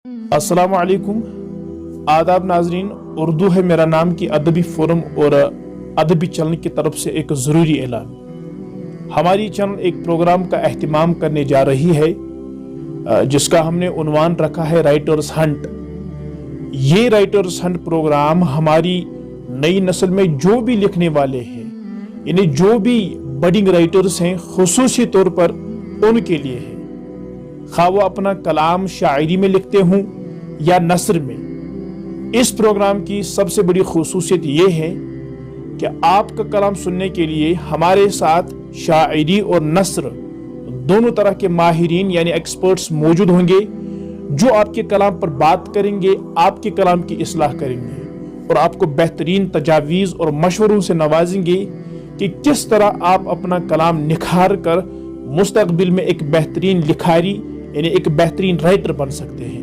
अस्सलाम वालेकुम, आदाब नाजरीन। उर्दू है मेरा नाम की अदबी फोरम और अदबी चैनल की तरफ से एक ज़रूरी ऐलान। हमारी चैनल एक प्रोग्राम का एहतिमाम करने जा रही है जिसका हमने उन्वान रखा है राइटर्स हंट। ये राइटर्स हंट प्रोग्राम हमारी नई नस्ल में जो भी लिखने वाले हैं, यानी जो भी बडिंग राइटर्स हैं, खुसूसी तौर पर उनके लिए है। खा वो अपना कलाम शायरी में लिखते हों या नस्र में। इस प्रोग्राम की सबसे बड़ी खुसूसियत ये है कि आपका कलाम सुनने के लिए हमारे साथ शायरी और नस्र दोनों तरह के माहिरीन यानी एक्सपर्ट्स मौजूद होंगे, जो आपके कलाम पर बात करेंगे, आपके कलाम की इस्लाह करेंगे और आपको बेहतरीन तजावीज़ और मशवरों से नवाजेंगे कि किस तरह आप अपना कलाम निखार कर मुस्तकबिल में एक बेहतरीन लिखारी यानी एक बेहतरीन राइटर बन सकते हैं।